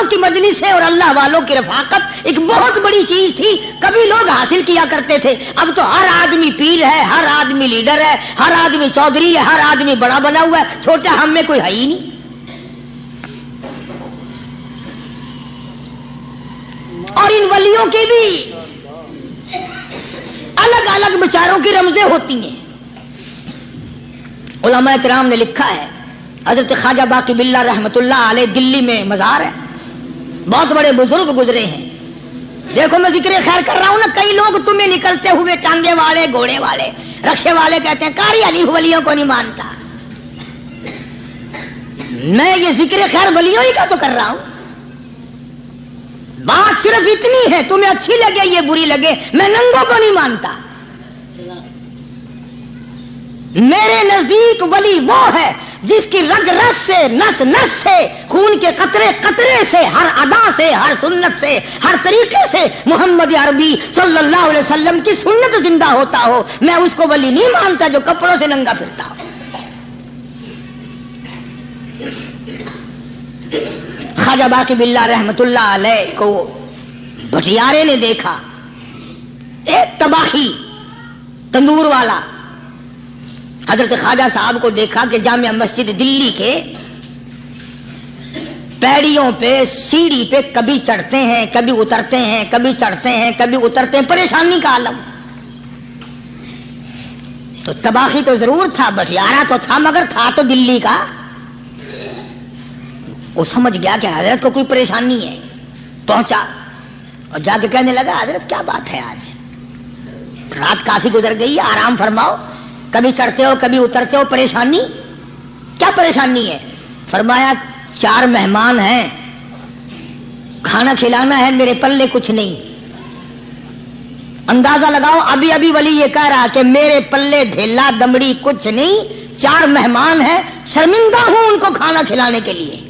والوں کی مجلسیں اور اللہ والوں کی رفاقت ایک بہت بڑی چیز تھی. کبھی لوگ حاصل کیا کرتے تھے, اب تو ہر آدمی پیر ہے, ہر آدمی لیڈر ہے, ہر آدمی چودھری ہے, ہر آدمی بڑا بنا ہوا ہے, چھوٹا ہم میں کوئی ہے ہی نہیں. اور ان ولیوں کی بھی الگ الگ بیچاروں کی رمزیں ہوتی ہیں. علماء کرام نے لکھا ہے, حضرت خواجہ باقی باللہ رحمت اللہ علیہ دلی میں مزار ہے, بہت بڑے بزرگ گزرے ہیں. دیکھو میں ذکر خیر کر رہا ہوں نا, کئی لوگ تمہیں نکلتے ہوئے ٹانگے والے, گھوڑے والے, رکشے والے کہتے ہیں قاری علی ولیوں کو نہیں مانتا. میں یہ ذکر خیر ولیوں ہی کا تو کر رہا ہوں. بات صرف اتنی ہے, تمہیں اچھی لگے یہ بری لگے, میں ننگوں کو نہیں مانتا. میرے نزدیک ولی وہ ہے جس کی رگ رس سے, نس نس سے, خون کے قطرے قطرے سے, ہر ادا سے, ہر سنت سے, ہر طریقے سے محمد عربی صلی اللہ علیہ وسلم کی سنت زندہ ہوتا ہو. میں اس کو ولی نہیں مانتا جو کپڑوں سے ننگا پھرتا ہو. خواجہ باقی باللہ رحمت اللہ علیہ کو بھٹیارے نے دیکھا, ایک تباہی تندور والا. حضرت خواجہ صاحب کو دیکھا کہ جامع مسجد دلی کے پیڑیوں پہ, سیڑھی پہ کبھی چڑھتے ہیں, کبھی اترتے ہیں, کبھی چڑھتے ہیں, کبھی اترتے ہیں, پریشانی کا عالم. تو تباہی تو ضرور تھا, بھٹیارا تو تھا, مگر تھا تو دلی کا. وہ سمجھ گیا کہ حضرت کو کوئی پریشانی ہے. پہنچا اور جا کے کہنے لگا, حضرت کیا بات ہے, آج رات کافی گزر گئی ہے, آرام فرماؤ, کبھی چڑھتے ہو کبھی اترتے ہو, پریشانی کیا پریشانی ہے؟ فرمایا 4 مہمان ہیں, کھانا کھلانا ہے, میرے پلے کچھ نہیں. اندازہ لگاؤ, ابھی ابھی ولی یہ کہہ رہا کہ میرے پلے دھیلا دمڑی کچھ نہیں, 4 مہمان ہیں, شرمندہ ہوں ان کو کھانا کھلانے کے لیے.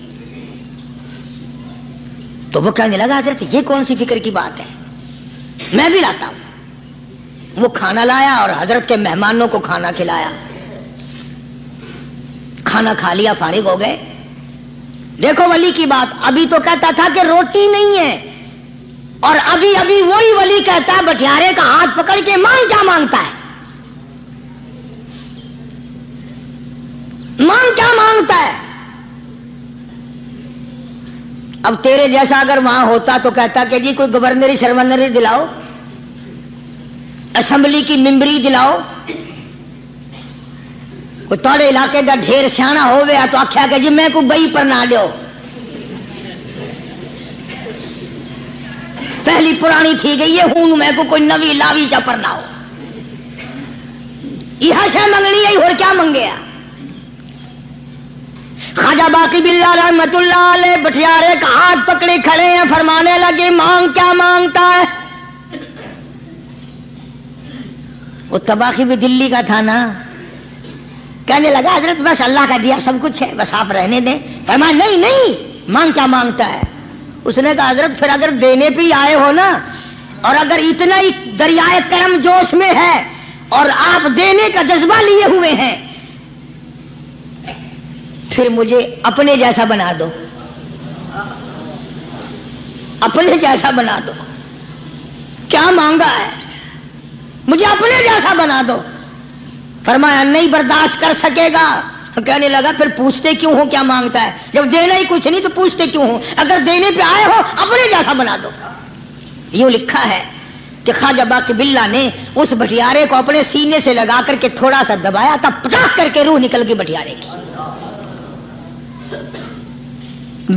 تو وہ کہنے لگا, حضرت یہ کون سی فکر کی بات ہے, میں بھی لاتا ہوں. وہ کھانا لایا اور حضرت کے مہمانوں کو کھانا کھلایا. کھانا کھا لیا, فارغ ہو گئے. دیکھو ولی کی بات, ابھی تو کہتا تھا کہ روٹی نہیں ہے, اور ابھی ابھی وہی ولی کہتا ہے بٹیارے کا ہاتھ پکڑ کے, مانگ کیا مانگتا ہے, مانگ کیا مانگتا ہے. اب تیرے جیسا اگر وہاں ہوتا تو کہتا کہ جی کوئی گورنری شرمنری دلاؤ, اسمبلی کی ممبری دلاؤ. کوئی تھوڑے علاقے کا ڈھیر سیاح ہویا تو آخیا کہ جی میں کو بئی پر نہ دیو, پہلی پرانی تھی گئی ہے, ہوں میں کو کوئی نوی لاوی چا پر نہ ہو. یہ شے منگنی ہے, اور کیا منگیا. خواجہ باقی باللہ رحمت اللہ علیہ بٹیارے کا ہاتھ پکڑے کھڑے ہیں, فرمانے لگے مانگ کیا مانگتا ہے. وہ تباہی بھی دلی کا تھا نا, کہنے لگا حضرت بس اللہ کا دیا سب کچھ ہے, بس آپ رہنے دیں. فرمایا نہیں نہیں, مانگ کیا مانگتا ہے. اس نے کہا حضرت پھر اگر دینے پہ ہی آئے ہو نا, اور اگر اتنا ہی دریائے کرم جوش میں ہے اور آپ دینے کا جذبہ لیے ہوئے ہیں, پھر مجھے اپنے جیسا بنا دو, اپنے جیسا بنا دو. کیا مانگا ہے, مجھے اپنے جیسا بنا دو. فرمایا نہیں برداشت کر سکے گا. کہنے لگا پھر پوچھتے کیوں ہو کیا مانگتا ہے, جب دینا ہی کچھ نہیں تو پوچھتے کیوں ہو, اگر دینے پہ آئے ہو اپنے جیسا بنا دو. یوں لکھا ہے کہ خواجہ باقی باللہ نے اس بٹیارے کو اپنے سینے سے لگا کر کے تھوڑا سا دبایا تھا, پٹاخ کر کے روح نکل گئی بٹیارے کی.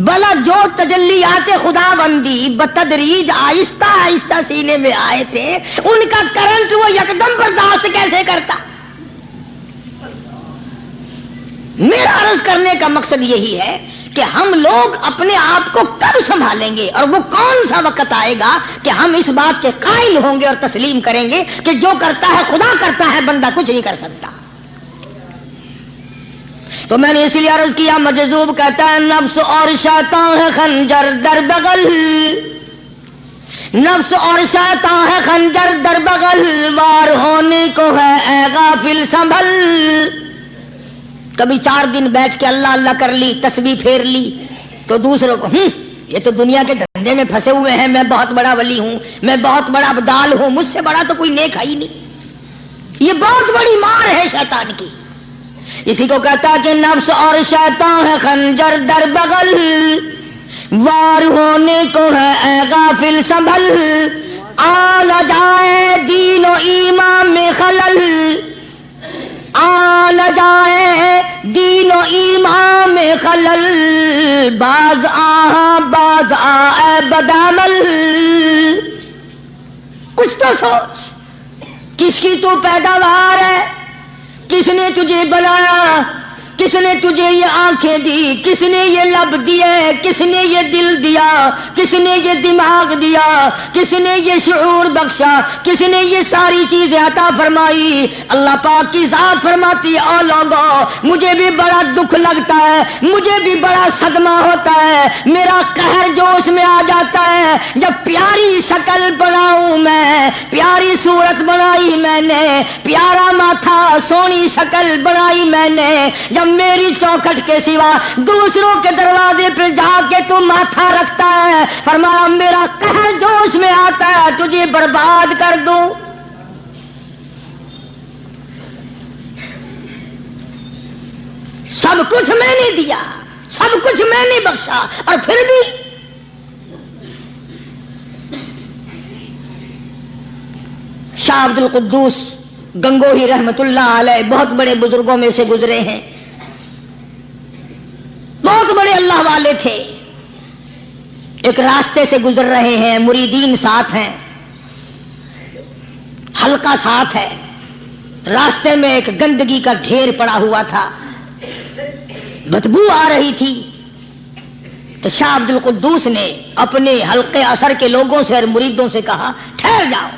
بلا جو تجلیات خدا بندی بتدریج آہستہ آہستہ سینے میں آئے تھے, ان کا کرنٹ وہ یکدم برداشت کیسے کرتا. میرا عرض کرنے کا مقصد یہی ہے کہ ہم لوگ اپنے آپ کو کب سنبھالیں گے, اور وہ کون سا وقت آئے گا کہ ہم اس بات کے قائل ہوں گے اور تسلیم کریں گے کہ جو کرتا ہے خدا کرتا ہے, بندہ کچھ نہیں کر سکتا. تو میں نے اس لیے عرض کیا, مجذوب کہتا ہے نفس اور شیطان ہے خنجر در بغل, نفس اور شیطان ہے خنجر در بغل, وار ہونے کو ہے اے غافل سنبھل. کبھی 4 دن بیٹھ کے اللہ اللہ کر لی, تسبیح پھیر لی, تو دوسروں کو یہ تو دنیا کے دھندے میں پھنسے ہوئے ہیں، میں بہت بڑا ولی ہوں، میں بہت بڑا ابدال ہوں، مجھ سے بڑا تو کوئی نیک ہے ہی نہیں۔ یہ بہت بڑی مار ہے شیطان کی۔ اسی کو کہتا کہ نفس اور شیطان ہے خنجر در بغل، وار ہونے کو ہے اے غافل سنبھل، آ نہ جائے دین و ایمان میں خلل، آ نہ جائے دین و ایمان میں خلل، باز آ اے بدعمل۔ کچھ تو سوچ، کس کی تو پیداوار ہے، کس نے تجھے بنایا، کس نے تجھے یہ آنکھیں دی، کس نے یہ لب دیے، کس نے یہ دل دیا، کس نے یہ دماغ دیا، کس نے یہ شعور بخشا، کس نے یہ ساری چیزیں عطا فرمائی؟ اللہ پاک کی ذات فرماتی ہے او لوگوں مجھے بھی بڑا دکھ لگتا ہے، مجھے بھی بڑا صدمہ ہوتا ہے، میرا قہر جوش میں آ جاتا ہے جب پیاری شکل بناؤں میں، پیاری صورت بنائی میں نے، پیارا ماتھا سونی شکل بنائی میں نے، جب میری چوکھٹ کے سوا دوسروں کے دروازے پہ جا کے تو ماتھا رکھتا ہے، فرمایا میرا قہر جوش میں آتا ہے تجھے برباد کر دوں۔ سب کچھ میں نے دیا، سب کچھ میں نے بخشا، اور پھر بھی شاہ عبد القدوس گنگوہی رحمت اللہ علیہ بہت بڑے بزرگوں میں سے گزرے ہیں، بہت بڑے اللہ والے تھے۔ ایک راستے سے گزر رہے ہیں، مریدین ساتھ ہیں، حلقہ ساتھ ہے، راستے میں ایک گندگی کا ڈھیر پڑا ہوا تھا، بدبو آ رہی تھی، تو شاہ عبد القدوس نے اپنے حلقے اثر کے لوگوں سے اور مریدوں سے کہا ٹھہر جاؤ۔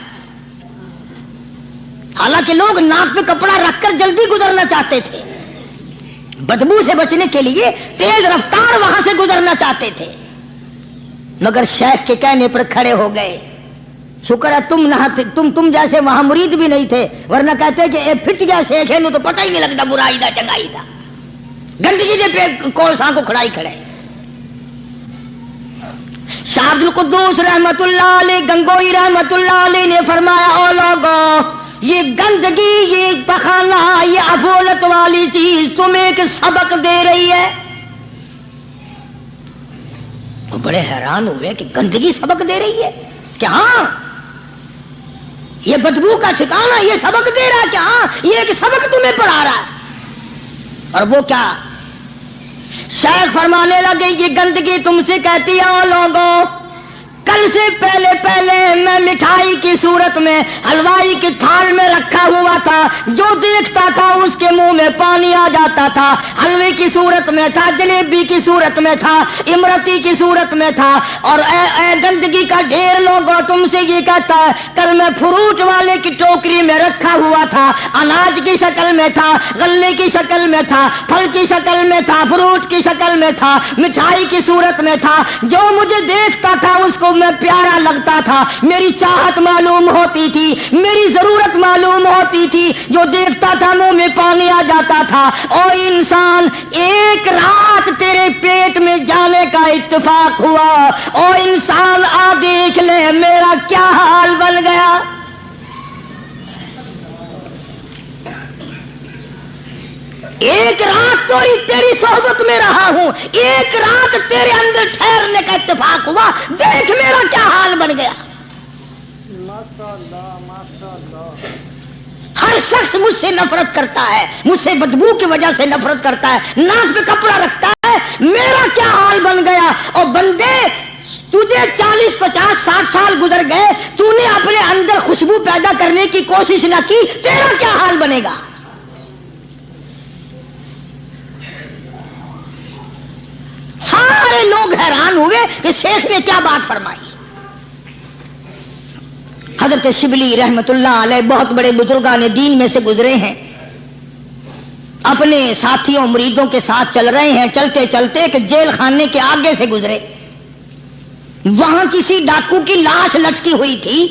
حالانکہ لوگ ناک پہ کپڑا رکھ کر جلدی گزرنا چاہتے تھے، بدبو سے بچنے کے لیے تیز رفتار وہاں سے گزرنا چاہتے تھے، مگر شیخ کے کہنے پر کھڑے ہو گئے۔ شکر ہے تم نہ تم جیسے وہاں مرید بھی نہیں تھے، ورنہ کہتے کہ اے پھٹ گیا شیخ ہے نو تو پتہ ہی نہیں لگتا برائی دا چنگائی دا، گندگی دے پہ کولساں کو کھڑائی کھڑے۔ شاہ عبد القدوس رحمت اللہ علیہ گنگوئی رحمت اللہ علیہ نے فرمایا او لوگوں یہ گندگی، یہ پخانہ، یہ افولت والی چیز تمہیں ایک سبق دے رہی ہے۔ وہ بڑے حیران ہوئے کہ گندگی سبق دے رہی ہے کہ ہاں یہ بدبو کا ٹھکانہ یہ سبق دے رہا ہے کہ ہاں یہ ایک سبق تمہیں پڑھا رہا ہے۔ اور وہ کیا؟ شیخ فرمانے لگے یہ گندگی تم سے کہتی ہے او لوگوں کل سے پہلے میں مٹھائی کی صورت میں حلوائی کی تھال میں رکھا ہوا تھا، جو دیکھتا تھا اس کے منہ میں پانی آ جاتا تھا، حلوے کی صورت میں تھا، جلیبی کی صورت میں تھا، امرتی کی صورت میں تھا، اور اے گندگی کا ڈھیر لوگوں تم سے یہ کہتا ہے کل میں فروٹ والے کی ٹوکری میں رکھا ہوا تھا، اناج کی شکل میں تھا، غلے کی شکل میں تھا، پھل کی شکل میں تھا، فروٹ کی شکل میں تھا، مٹھائی کی صورت میں تھا، جو مجھے دیکھتا تھا اس کو میں پیارا لگتا تھا، میری چاہت معلوم ہوتی تھی، میری ضرورت معلوم ہوتی تھی، جو دیکھتا تھا منہ میں پانی آ جاتا تھا۔ او انسان ایک رات تیرے پیٹ میں جانے کا اتفاق ہوا، او انسان آ دیکھ لے میرا کیا حال بن گیا۔ ایک رات تو تیری صحبت میں رہا ہوں، ایک رات تیرے اندر ٹھہرنے کا اتفاق ہوا، دیکھ میرا کیا حال بن گیا۔ ہر شخص مجھ سے نفرت کرتا ہے، مجھ سے بدبو کی وجہ سے نفرت کرتا ہے، ناک پہ کپڑا رکھتا ہے، میرا کیا حال بن گیا۔ اور بندے تجھے 40 50 60 سال گزر گئے، تو نے اپنے اندر خوشبو پیدا کرنے کی کوشش نہ کی، تیرا کیا حال بنے گا۔ سارے لوگ حیران ہوئے کہ شیخ نے کیا بات فرمائی۔ حضرت شبلی رحمت اللہ علیہ بہت بڑے بزرگان دین میں سے گزرے ہیں، اپنے ساتھیوں مریدوں کے ساتھ چل رہے ہیں، چلتے چلتے کہ جیل خانے کے آگے سے گزرے، وہاں کسی ڈاکو کی لاش لٹکی ہوئی تھی،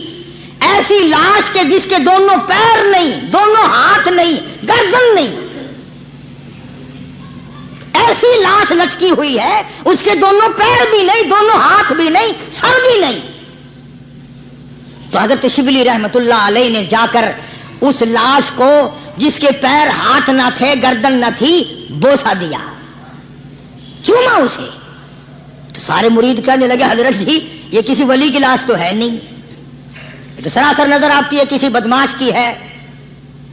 ایسی لاش کے جس کے دونوں پیر نہیں، دونوں ہاتھ نہیں، گردن نہیں، ایسی لاش لٹکی ہوئی ہے، اس کے دونوں پیر بھی نہیں، دونوں ہاتھ بھی نہیں، سر بھی نہیں۔ تو حضرت شبلی رحمت اللہ علیہ نے جا کر اس لاش کو، جس کے پیر ہاتھ نہ تھے، گردن نہ تھی، بوسا دیا، چوما اسے۔ تو سارے مرید کہنے لگے حضرت جی یہ کسی ولی کی لاش تو ہے نہیں، یہ تو سراسر نظر آتی ہے کسی بدماش کی ہے،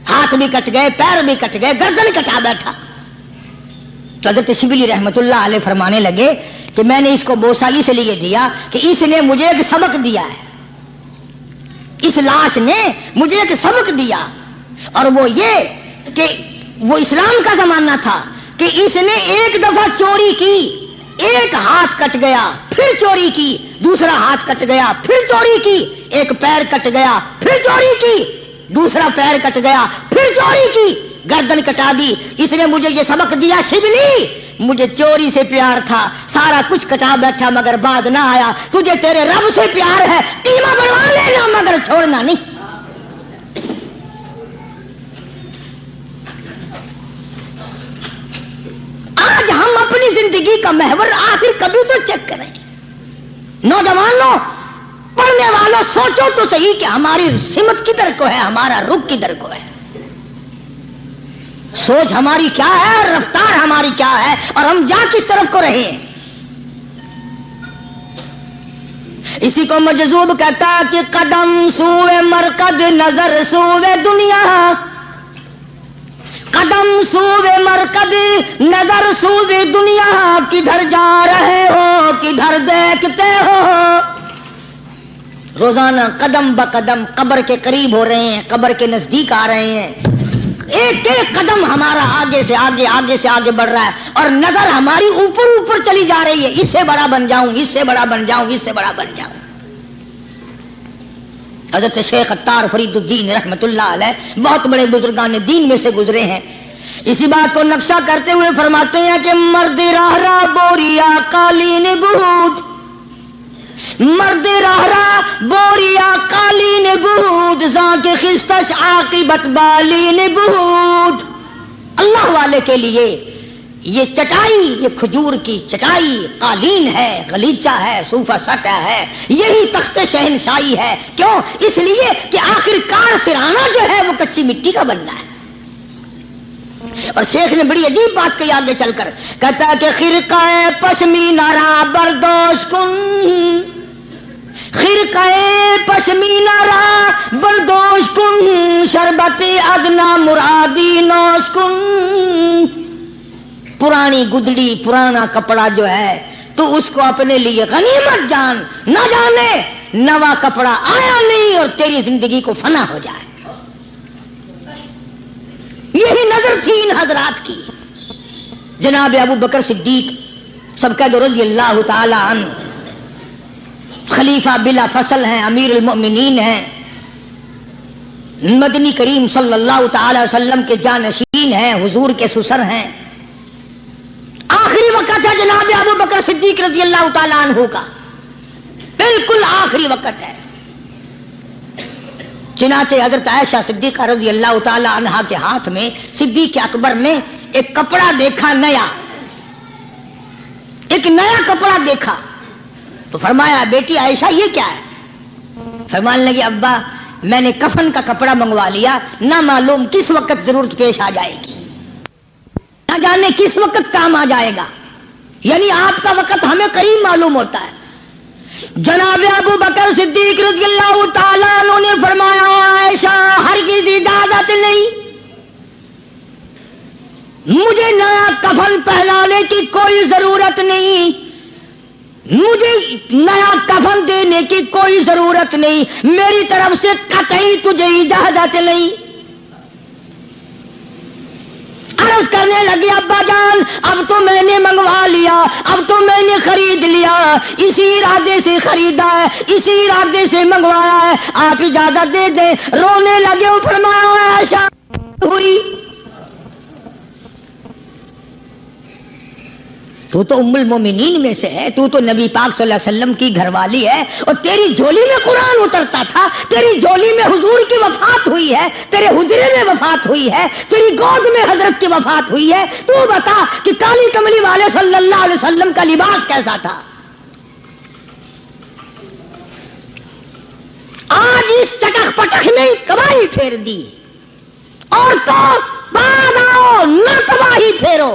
ہاتھ بھی کٹ گئے، پیر بھی کٹ گئے، گردن کٹا بیٹھا۔ تو حضرت شبلی رحمت اللہ علیہ فرمانے لگے کہ میں نے اس کو بوسا اس لیے دیا کہ اس نے مجھے ایک سبق دیا ہے، اس لاش نے مجھے ایک سبق دیا، اور وہ یہ کہ وہ اسلام کا زمانہ تھا کہ اس نے ایک دفعہ چوری کی، ایک ہاتھ کٹ گیا، پھر چوری کی، دوسرا ہاتھ کٹ گیا، پھر چوری کی، ایک پیر کٹ گیا، پھر چوری کی، دوسرا پیر کٹ گیا، پھر چوری کی، گردن کٹا دی۔ اس نے مجھے یہ سبق دیا، شبلی مجھے چوری سے پیار تھا، سارا کچھ کٹا بیٹھا مگر بعد نہ آیا، تجھے تیرے رب سے پیار ہے، قیمہ بنوا لینا مگر چھوڑنا نہیں۔ آج ہم اپنی زندگی کا محور آخر کبھی تو چیک کریں۔ نوجوانوں، پڑھنے والوں، سوچو تو صحیح کہ ہماری سمت کدھر کو ہے، ہمارا رخ کدھر کو ہے، سوچ ہماری کیا ہے، رفتار ہماری کیا ہے، اور ہم جا کس طرف کو رہے ہیں۔ اسی کو مجذوب کہتا ہے کہ قدم سوئے مرکز، نظر سوئے دنیا، قدم سوئے مرکز، نظر سوئے دنیا، کدھر جا رہے ہو، کدھر دیکھتے ہو۔ روزانہ قدم بقدم قبر کے قریب ہو رہے ہیں، قبر کے نزدیک آ رہے ہیں، ایک ایک قدم ہمارا آگے سے آگے، آگے سے آگے بڑھ رہا ہے، اور نظر ہماری اوپر اوپر چلی جا رہی ہے، اس سے بڑا بن جاؤں، اس سے بڑا بن جاؤں، اس سے بڑا بن جاؤں۔ حضرت شیخ عطار فرید الدین رحمت اللہ علیہ بہت بڑے بزرگان دین میں سے گزرے ہیں، اسی بات کو نقشہ کرتے ہوئے فرماتے ہیں کہ مرد راہ راہ بوریا قالین بود، مرد راہ راہ بوریا قالین بود، ذاک خستش عاقبت بالین بود۔ اللہ والے کے لیے یہ چٹائی، یہ کھجور کی چٹائی قالین ہے، غلیچہ ہے، صوفہ سٹا ہے، یہی تخت شہنشاہی ہے۔ کیوں؟ اس لیے کہ آخر کار سرانا جو ہے وہ کچی مٹی کا بننا ہے۔ اور شیخ نے بڑی عجیب بات کہی آگے چل کر، کہتا ہے کہ خرقہ پشمینہ را بردوش کن، خرقہ پشمینہ را بردوش کن، شربت ادنا مرادی نوش کن۔ پرانی گدڑی، پرانا کپڑا جو ہے تو اس کو اپنے لیے غنیمت جان، نہ جانے نوا کپڑا آیا نہیں اور تیری زندگی کو فنا ہو جائے۔ یہی نظر تھی ان حضرات کی۔ جناب ابو بکر صدیق سب کہہ دو رضی اللہ تعالی عنہ، خلیفہ بلا فصل ہیں، امیر المؤمنین ہیں، مدنی کریم صلی اللہ تعالی وسلم کے جانشین ہیں، حضور کے سسر ہیں۔ آخری وقت ہے جناب ابو بکر صدیق رضی اللہ تعالی عنہ کا، بالکل آخری وقت ہے۔ چنانچہ حضرت عائشہ صدیقہ رضی اللہ تعالی عنہا کے ہاتھ میں صدیق اکبر نے ایک کپڑا دیکھا، نیا، ایک نیا کپڑا دیکھا تو فرمایا بیٹی عائشہ یہ کیا ہے؟ فرمانے لگی ابا میں نے کفن کا کپڑا منگوا لیا، نہ معلوم کس وقت ضرورت پیش آ جائے گی، نہ جانے کس وقت کام آ جائے گا، یعنی آپ کا وقت ہمیں قریب معلوم ہوتا ہے۔ جناب ابو بکر صدیق رضی اللہ تعالیٰ عنہ نے فرمایا عائشہ ہرگز اجازت نہیں، مجھے نیا کفن پہنانے کی کوئی ضرورت نہیں، مجھے نیا کفن دینے کی کوئی ضرورت نہیں، میری طرف سے قطعی تجھے اجازت نہیں۔ عرض کرنے لگی ابا جان اب تو میں نے منگوا لیا، اب تو میں نے خرید لیا، اسی ارادے سے خریدا ہے، اسی ارادے سے منگوایا ہے، آپ اجازت دے دیں۔ رونے لگے، فرمایا عائشہ ہوئی تو تو ام المومنین میں سے ہے، تو نبی پاک صلی اللہ علیہ وسلم کی گھر والی ہے، اور تیری جھولی میں قرآن اترتا تھا، تیری جھولی میں حضور کی وفات ہوئی ہے، تیرے حجرے میں وفات ہوئی ہے، تیری گود میں حضرت کی وفات ہوئی ہے، تو بتا کہ کالی کملی والے صلی اللہ علیہ وسلم کا لباس کیسا تھا؟ آج اس چٹخ پٹخ نے تباہی پھیر دی، اور تو بعد آؤ نہ تباہی پھیرو۔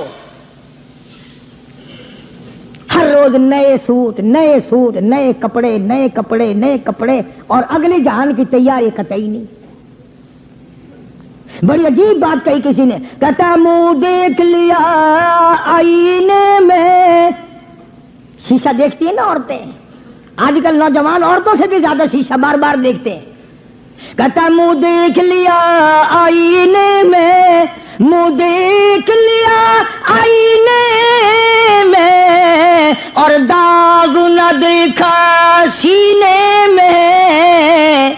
ہر روز نئے سوٹ نئے سوٹ، نئے کپڑے نئے کپڑے نئے کپڑے، اور اگلے جہان کی تیاری قطعی نہیں۔ بڑی عجیب بات کہی کسی نے، کہتا منہ دیکھ لیا آئینے میں، شیشہ دیکھتی ہیں نا عورتیں، آج کل نوجوان عورتوں سے بھی زیادہ شیشہ بار بار دیکھتے ہیں۔ کہتا منہ دیکھ لیا آئینے میں، منہ دیکھ لیا آئینے میں، اور داغ نہ دیکھا سینے میں،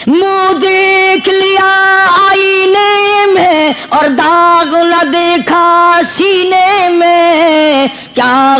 منہ دیکھ لیا آئینے میں اور داغ نہ دیکھا سینے میں، کیا